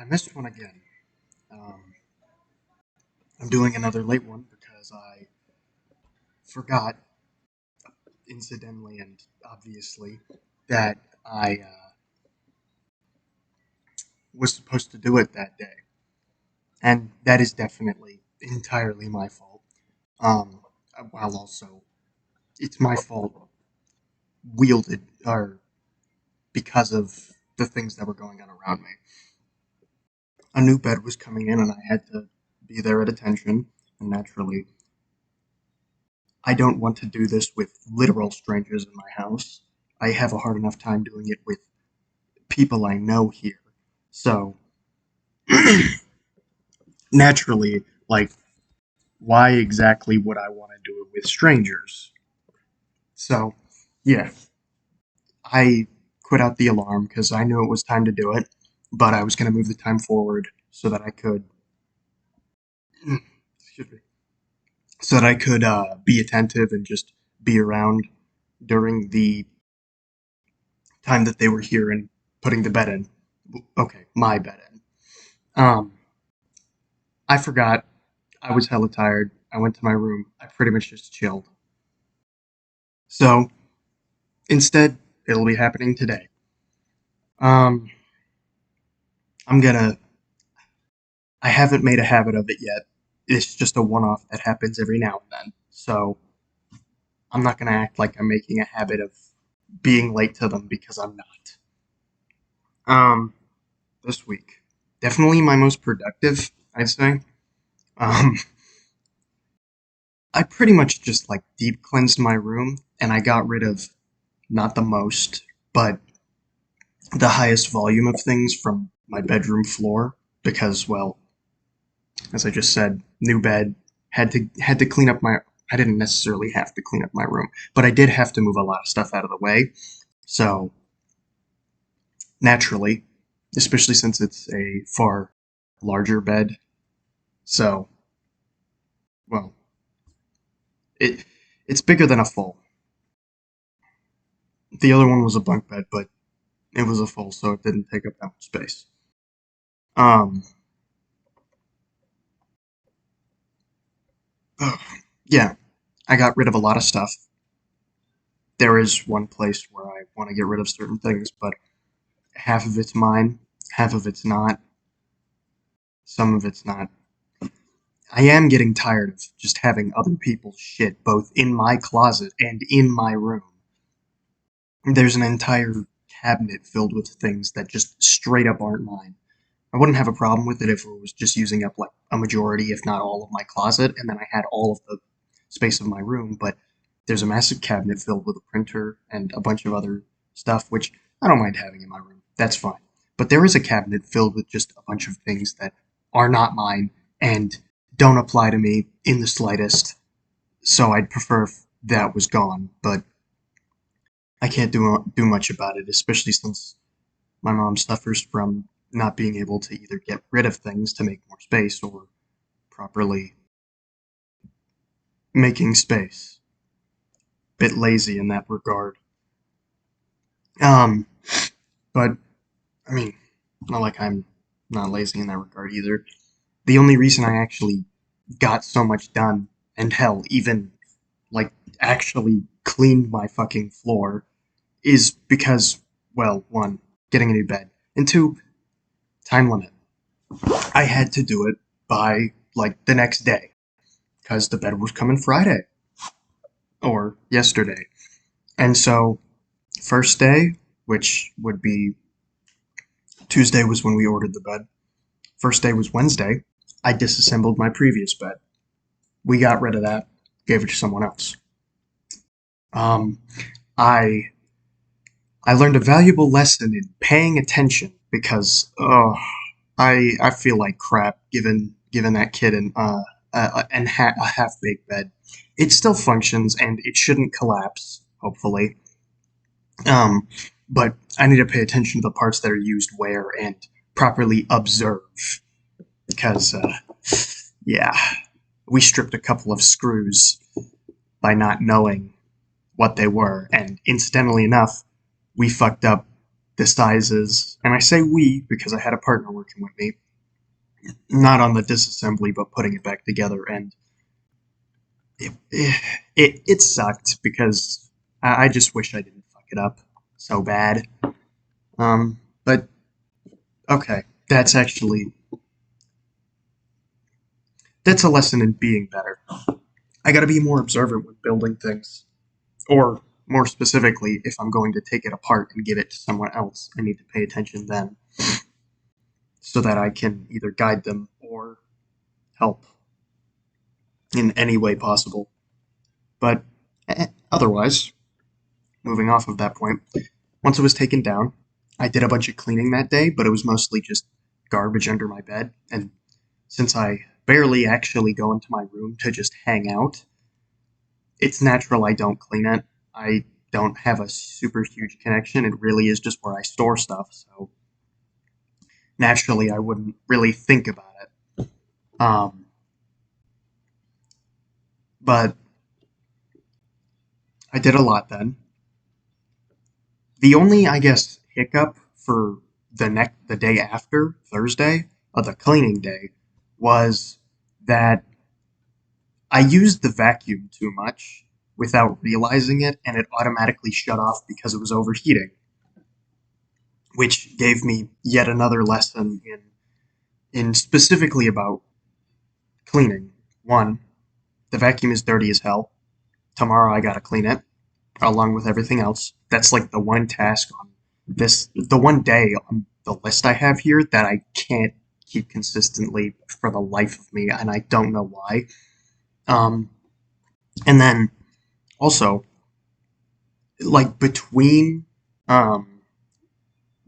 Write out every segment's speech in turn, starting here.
I missed one again. Um, I'm doing another late one because I forgot, incidentally and obviously, that I was supposed to do it that day. And that is definitely entirely my fault. Um, while also, it's my fault wielded, or because of the things that were going on around me. A new bed was coming in and I had to be there at attention, and naturally, I don't want to do this with literal strangers in my house. I have a hard enough time doing it with people I know here. So, naturally, like, why exactly would I want to do it with strangers? So, yeah, I quit out the alarm because I knew it was time to do it, but I was going to move the time forward so that I could, excuse me, so that I could be attentive and just be around during the time that they were here and putting the bed in. Okay, my bed in. I forgot. I was hella tired. I went to my room. I pretty much just chilled. So instead, it'll be happening today. Um, I'm gonna. I haven't made a habit of it yet. It's just a one-off that happens every now and then. So I'm not gonna act like I'm making a habit of being late to them because I'm not. Um, this week, definitely my most productive, I'd say. Um, I pretty much just like deep cleansed my room and I got rid of not the most, but the highest volume of things from my bedroom floor because, well, as I just said, new bed had to clean up my. I didn't necessarily have to clean up my room, but I did have to move a lot of stuff out of the way. So naturally, especially since it's a far larger bed, so well, it it's bigger than a full. The other one was a bunk bed, but it was a full, so it didn't take up that much space. Um, yeah, I got rid of a lot of stuff. There is one place where I want to get rid of certain things, but half of it's mine, half of it's not, some of it's not. I am getting tired of just having other people's shit both in my closet and in my room. There's an entire cabinet filled with things that just straight up aren't mine. I wouldn't have a problem with it if it was just using up like a majority, if not all, of my closet, and then I had all of the space of my room. But there's a massive cabinet filled with a printer and a bunch of other stuff, which I don't mind having in my room. That's fine. But there is a cabinet filled with just a bunch of things that are not mine and don't apply to me in the slightest. So I'd prefer if that was gone. But I can't do much about it, especially since my mom suffers from not being able to either get rid of things to make more space or properly making space. Bit lazy in that regard. Um, but I mean, not like I'm not lazy in that regard either. The only reason I actually got so much done, and hell, even like actually cleaned my fucking floor, is because, well, one, getting a new bed, and two, time limit. I had to do it by like the next day because the bed was coming Friday or yesterday. And so, first day, which would be Tuesday, was when we ordered the bed. First day was Wednesday. I disassembled my previous bed. We got rid of that, gave it to someone else. Um, I I learned a valuable lesson in paying attention because I feel like crap given that kid a half baked bed. It still functions and it shouldn't collapse. Hopefully, um, but I need to pay attention to the parts that are used where and properly observe because yeah, we stripped a couple of screws by not knowing what they were, and incidentally enough, we fucked up. the sizes, and I say we because I had a partner working with me, not on the disassembly, but putting it back together, and it sucked because I just wish I didn't fuck it up so bad. But okay, that's a lesson in being better. I gotta be more observant when building things. Or, more specifically, if I'm going to take it apart and give it to someone else, I need to pay attention then so that I can either guide them or help in any way possible. But otherwise, moving off of that point, once it was taken down, I did a bunch of cleaning that day, but it was mostly just garbage under my bed. And since I barely actually go into my room to just hang out, it's natural I don't clean it. I don't have a super huge connection. It really is just where I store stuff. So naturally, I wouldn't really think about it. Um, but I did a lot then. The only, I guess, hiccup for the day after Thursday, of the cleaning day, was that I used the vacuum too much without realizing it, and it automatically shut off because it was overheating, which gave me yet another lesson in specifically about cleaning. One, the vacuum is dirty as hell. Tomorrow I gotta clean it, along with everything else. That's like the one task on the one day on the list I have here that I can't keep consistently for the life of me, and I don't know why. Um, and then also, like between um,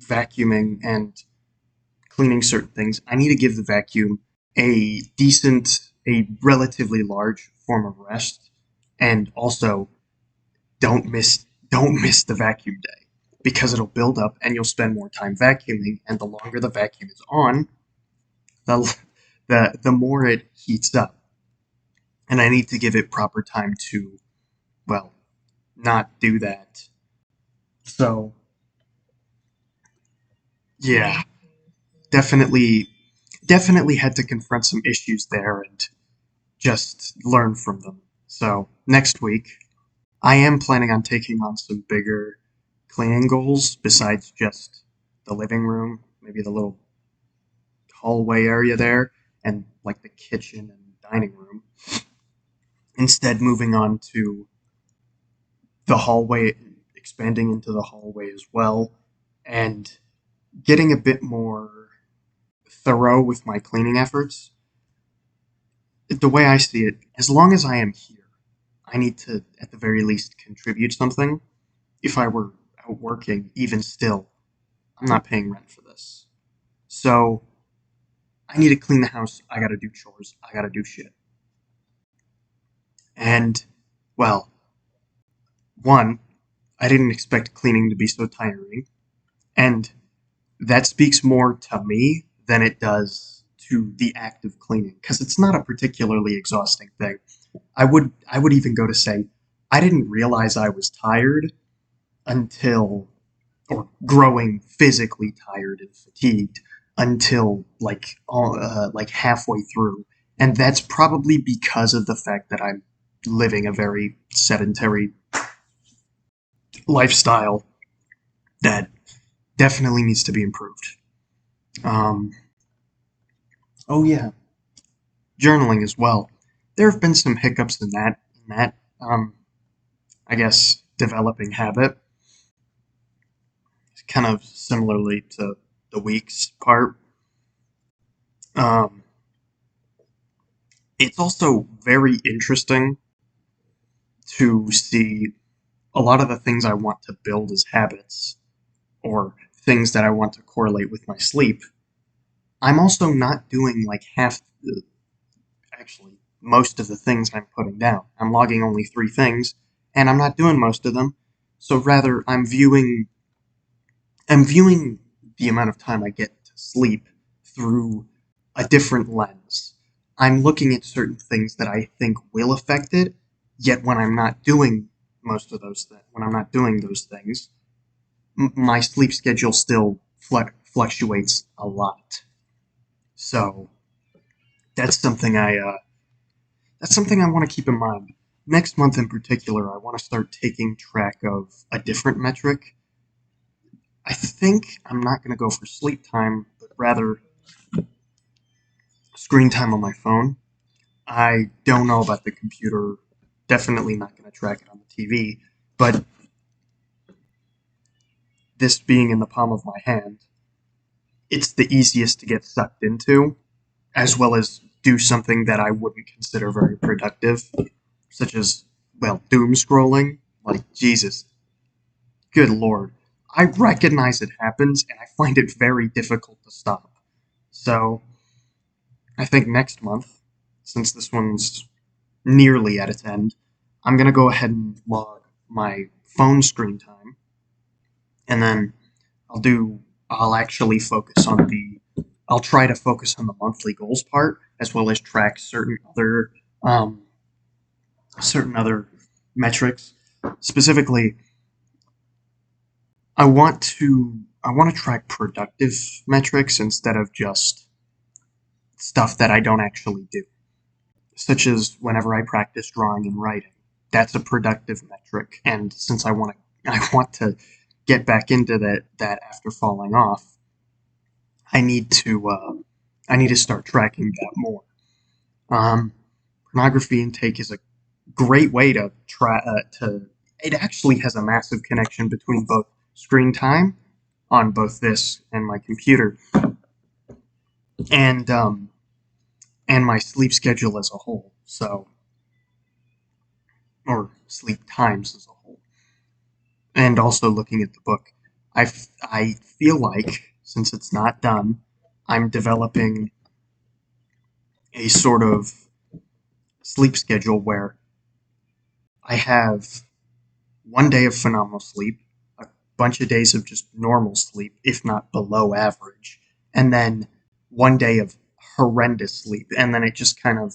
vacuuming and cleaning certain things, I need to give the vacuum a relatively large form of rest, and also don't miss the vacuum day because it'll build up and you'll spend more time vacuuming, and the longer the vacuum is on, the the more it heats up, and I need to give it proper time to, well, not do that. So yeah, definitely definitely had to confront some issues there and just learn from them. So next week I am planning on taking on some bigger cleaning goals besides just the living room, maybe the little hallway area there, and like the kitchen and dining room. Instead, moving on to the hallway, expanding into the hallway as well, and getting a bit more thorough with my cleaning efforts. The way I see it, as long as I am here, I need to, at the very least, contribute something. If I were out working, even still, I'm not paying rent for this. So I need to clean the house. I gotta do chores. I gotta do shit. And, well, one, I didn't expect cleaning to be so tiring. And that speaks more to me than it does to the act of cleaning, because it's not a particularly exhausting thing. I would even go to say I didn't realize I was tired until, or growing physically tired and fatigued until like halfway through, and that's probably because of the fact that I'm living a very sedentary lifestyle that definitely needs to be improved. Um, oh yeah, journaling as well. There have been some hiccups in that I guess developing habit, kind of similarly to the weeks part. Um, it's also very interesting to see a lot of the things I want to build as habits or things that I want to correlate with my sleep. I'm also not doing like actually, most of the things I'm putting down. I'm logging only 3 things, and I'm not doing most of them. So rather, I'm viewing the amount of time I get to sleep through a different lens. I'm looking at certain things that I think will affect it, yet when I'm not doing most of those things, when I'm not doing those things, my sleep schedule still fluctuates a lot. So that's something I want to keep in mind. Next month in particular, I want to start taking track of a different metric. I think I'm not going to go for sleep time, but rather screen time on my phone. I don't know about the computer. Definitely not going to track it on the TV. But this being in the palm of my hand, it's the easiest to get sucked into, as well as do something that I wouldn't consider very productive, such as, well, doom scrolling. Like, Jesus, good lord. I recognize it happens, and I find it very difficult to stop. So, I think next month, since this one's nearly at its end, I'm going to go ahead and log my phone screen time, and then I'll do, I'll actually focus on I'll try to focus on the monthly goals part, as well as track um, certain other metrics. Specifically, I want to track productive metrics instead of just stuff that I don't actually do, such as whenever I practice drawing and writing. That's a productive metric, and since I want to get back into that after falling off, I need to I need to start tracking that more. Um, Pornography intake is a great way to try to. It actually has a massive connection between both screen time on both this and my computer, and um, and my sleep schedule as a whole. So, or sleep times as a whole, and also looking at the book. I feel like since it's not done, I'm developing a sort of sleep schedule where I have one day of phenomenal sleep, a bunch of days of just normal sleep, if not below average, and then one day of horrendous sleep, and then it just kind of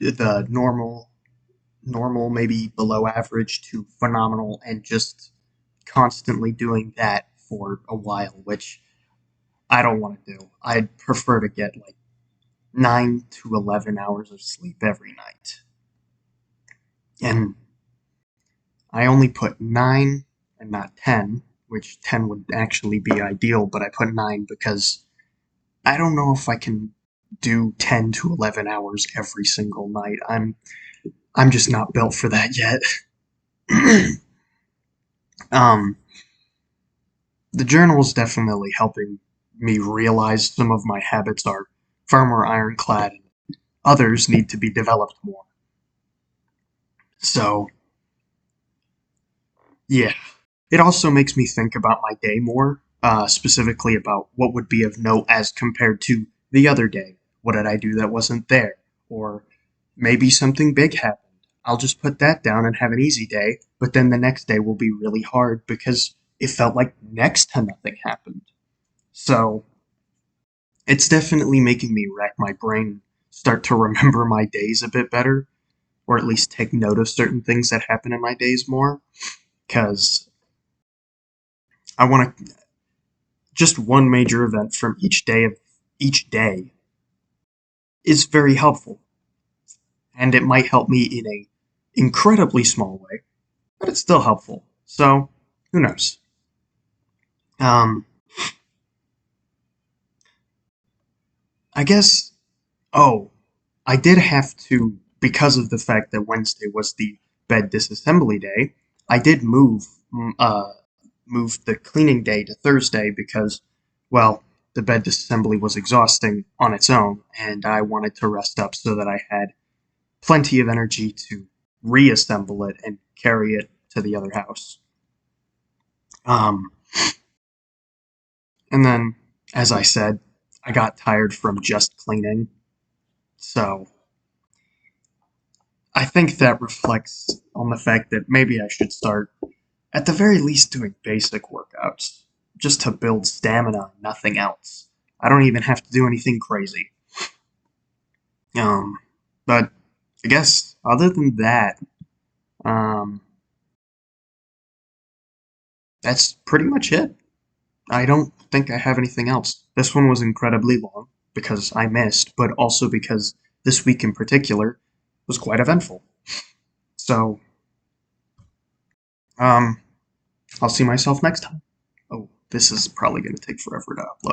the normal, maybe below average to phenomenal, and just constantly doing that for a while, which I don't want to do. I'd prefer to get like 9 to 11 hours of sleep every night. And I only put 9 and not 10, which 10 would actually be ideal, but I put 9 because I don't know if I can do 10 to 11 hours every single night. I'm just not built for that yet. um the journal is definitely helping me realize some of my habits are far more ironclad and others need to be developed more. So, yeah. It also makes me think about my day more, specifically about what would be of note as compared to the other day. What did I do that wasn't there? Or maybe something big happened. I'll just put that down and have an easy day, but then the next day will be really hard because it felt like next to nothing happened. So, it's definitely making me rack my brain, start to remember my days a bit better, or at least take note of certain things that happen in my days more, because I want to just one major event from each day is very helpful, and it might help me in a incredibly small way, but it's still helpful. So who knows? Um, I guess. Oh, I did have to, because of the fact that Wednesday was the bed disassembly day. I did move the cleaning day to Thursday because, well, the bed disassembly was exhausting on its own, and I wanted to rest up so that I had plenty of energy to reassemble it and carry it to the other house. Um, and then, as I said, I got tired from just cleaning, so I think that reflects on the fact that maybe I should start, at the very least, doing basic workouts, just to build stamina and nothing else. I don't even have to do anything crazy. Um, but I guess other than that, um, that's pretty much it. I don't think I have anything else. This one was incredibly long because I missed, but also because this week in particular was quite eventful. So, um, I'll see myself next time. Oh, this is probably going to take forever to upload.